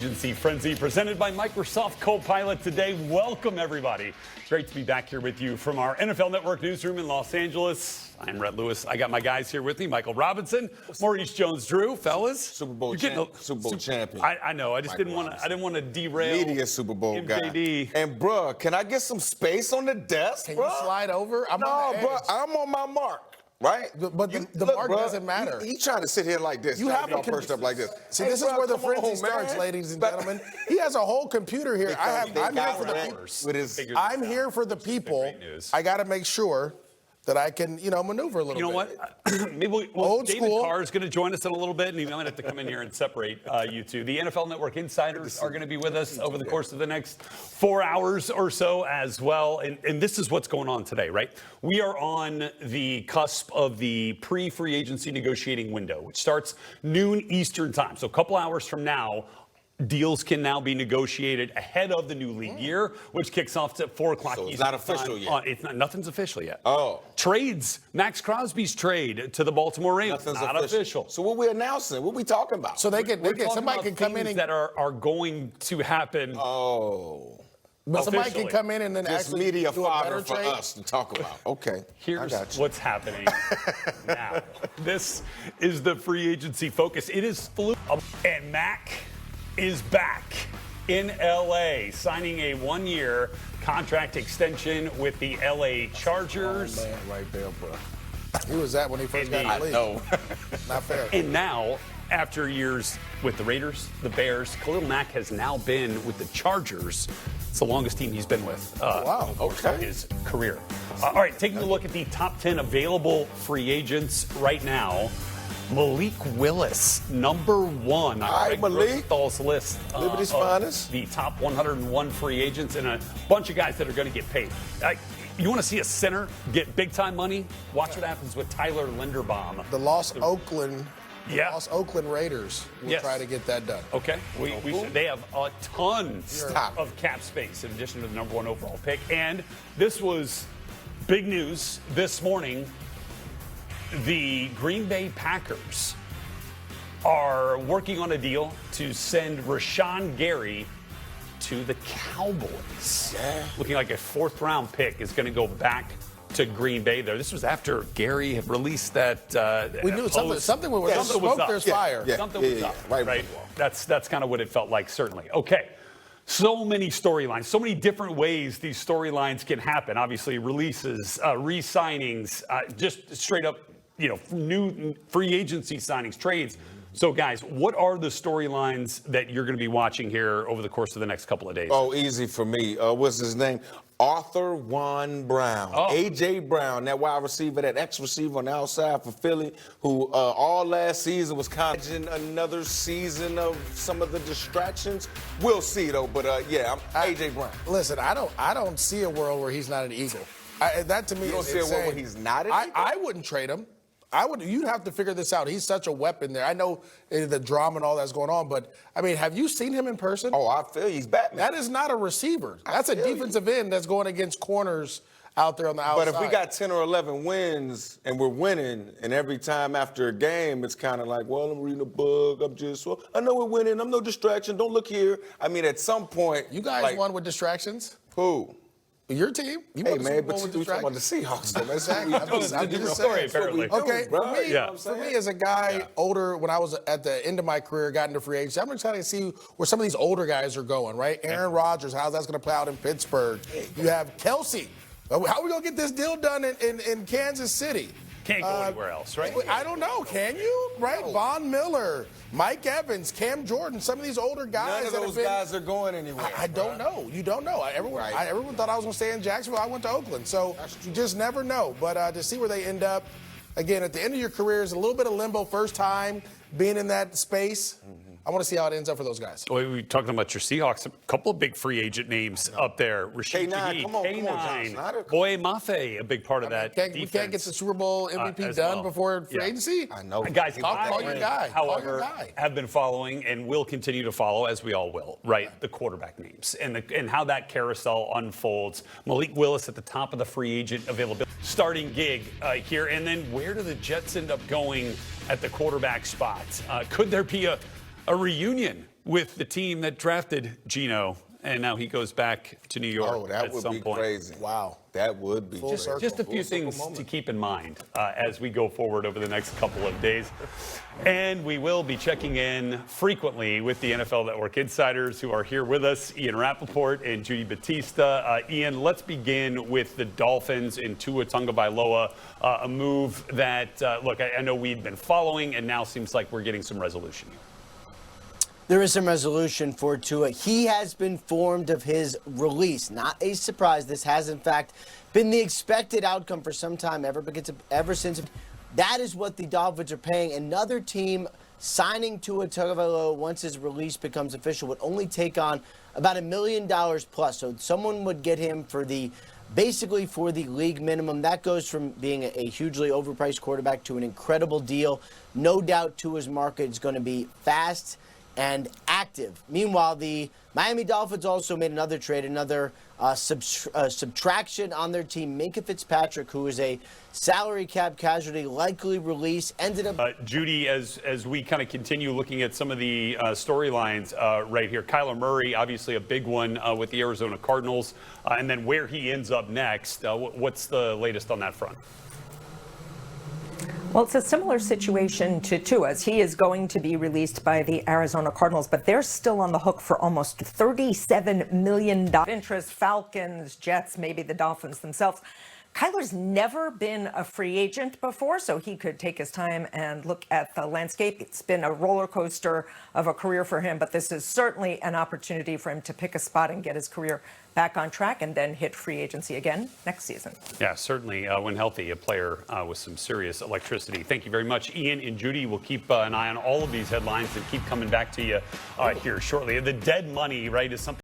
Agency Frenzy presented by Microsoft Copilot today. Welcome, everybody. Great to be back here with you from our NFL Network newsroom in Los Angeles. I'm Rhett Lewis. I got my guys here with me, Michael Robinson, Maurice Jones-Drew, fellas. Super Bowl champion. I know. I just didn't want to derail. Media Super Bowl MJD. guy. And bruh, can I get some space on the desk? Can you slide over? I'm on my mark. Right? But the mark doesn't matter. He's trying to sit here like this. You have all perched up like this. See, this is where the frenzy starts, ladies and gentlemen. He has a whole computer here. I'm here for the people. I'm here for the people. I got to make sure that I can, maneuver a little bit. You know what? Maybe David Carr is going to join us in a little bit, and he might have to come in here and separate you two. The NFL Network insiders are going to be with us over the course of the next 4 hours or so as well. And this is what's going on today, right? We are on the cusp of the pre-free agency negotiating window, which starts noon Eastern time. So a couple hours from now, deals can now be negotiated ahead of the new league year, which kicks off at 4 o'clock. So it's not official yet. Nothing's official yet. Oh. Trades. Max Crosby's trade to the Baltimore Ravens. Nothing's not official. So what we announcing? What we talking about? So somebody can come in and that are going to happen. Oh. But somebody can come in and then just actually media do a fodder better for trade? us to talk about. Okay. Here's what's happening now. This is the free agency focus. It is fluid. And Mac is back in L.A., signing a one-year contract extension with the L.A. Chargers. Oh, man, right there, bro. He was that when he first got in the league. No. Not fair. And now, after years with the Raiders, the Bears, Khalil Mack has now been with the Chargers. It's the longest team he's been with his career. All right, taking a look at the top 10 available free agents right now. Malik Willis, number one on Greg Thal's list of the top 101 free agents, and a bunch of guys that are going to get paid. You want to see a center get big-time money? Watch what happens with Tyler Linderbaum. The Los Oakland Raiders will try to get that done. Okay. They have a ton of cap space in addition to the number one overall pick. And this was big news this morning. The Green Bay Packers are working on a deal to send Rashan Gary to the Cowboys. Yeah. Looking like a fourth-round pick is going to go back to Green Bay there. This was after Gary had released that. We knew something was smoke, there's fire. Something was up, right? That's kind of what it felt like, certainly. Okay. So many storylines, so many different ways these storylines can happen. Obviously, releases, re-signings, just straight up, new free agency signings, trades. So, guys, what are the storylines that you're going to be watching here over the course of the next couple of days? Oh, easy for me. What's his name? Arthur Juan Brown. A.J. Brown, that wide receiver, that ex-receiver on the outside for Philly, who all last season was kind of another season of some of the distractions. We'll see, though. But, I'm A.J. Brown. Listen, I don't see a world where he's not an Eagle. That, to me, you don't see a world where he's not an Eagle? I wouldn't trade him. You'd have to figure this out. He's such a weapon there. I know the drama and all that's going on, but, have you seen him in person? Oh, I feel he's Batman. That is not a receiver. That's a defensive end that's going against corners out there on the outside. But if we got 10 or 11 wins and we're winning, and every time after a game it's kind of like, well, I'm reading a book, I know we're winning, I'm no distraction, don't look here. At some point. You guys won with distractions? Who? Your team. You but you talking about the Seahawks, though. Exactly. I'm just saying. Apparently. Okay, for me as a guy older, when I was at the end of my career, got into free agency, I'm excited to see where some of these older guys are going, right? Aaron Rodgers, how's that's going to play out in Pittsburgh? You have Kelsey. How are we going to get this deal done in Kansas City? Can't go anywhere else, right? I don't know. Can you? Right? No. Von Miller, Mike Evans, Cam Jordan, some of these older guys. None of those guys are going anywhere. I don't know. You don't know. Everyone thought I was going to stay in Jacksonville. I went to Oakland. So you just never know. But to see where they end up, again, at the end of your career is a little bit of limbo. First time being in that space. I want to see how it ends up for those guys. Well, we were talking about your Seahawks. A couple of big free agent names up there. Rashid K9, come on, Johnson. Boye Mafe, a big part of that defense. We can't get the Super Bowl MVP done before free agency? I know. Guys, call your guy. However, have been following and will continue to follow, as we all will, right, the quarterback names and how that carousel unfolds. Malik Willis at the top of the free agent availability. Starting gig here. And then where do the Jets end up going at the quarterback spot? Could there be a reunion with the team that drafted Geno, and now he goes back to New York. Oh, that at would some be point. crazy. Wow. That would be Just a few things to keep in mind as we go forward over the next couple of days. And we will be checking in frequently with the NFL Network insiders who are here with us, Ian Rappaport and Judy Batista. Ian, let's begin with the Dolphins and Tua Tagovailoa, a move that, look, I know we'd been following, and now seems like we're getting some resolution here. There is some resolution for Tua. He has been informed of his release. Not a surprise. This has, in fact, been the expected outcome for some time, ever since. That is what the Dolphins are paying. Another team signing Tua Tagovailoa once his release becomes official would only take on about $1 million plus. So someone would get him basically for the league minimum. That goes from being a hugely overpriced quarterback to an incredible deal. No doubt Tua's market is going to be fast and active. Meanwhile, the Miami Dolphins also made another trade, another subtraction on their team. Minka Fitzpatrick, who is a salary cap casualty, likely release, ended up. Judy, as we kind of continue looking at some of the storylines right here, Kyler Murray, obviously a big one with the Arizona Cardinals, and then where he ends up next. What's the latest on that front? Well, it's a similar situation to Tua's. He is going to be released by the Arizona Cardinals, but they're still on the hook for almost $37 million. Interest, Falcons, Jets, maybe the Dolphins themselves. Kyler's never been a free agent before, so he could take his time and look at the landscape. It's been a roller coaster of a career for him, but this is certainly an opportunity for him to pick a spot and get his career back on track and then hit free agency again next season. Yeah, certainly, when healthy, a player with some serious electricity. Thank you very much, Ian and Judy. We'll keep an eye on all of these headlines and keep coming back to you here shortly. The dead money, right, is something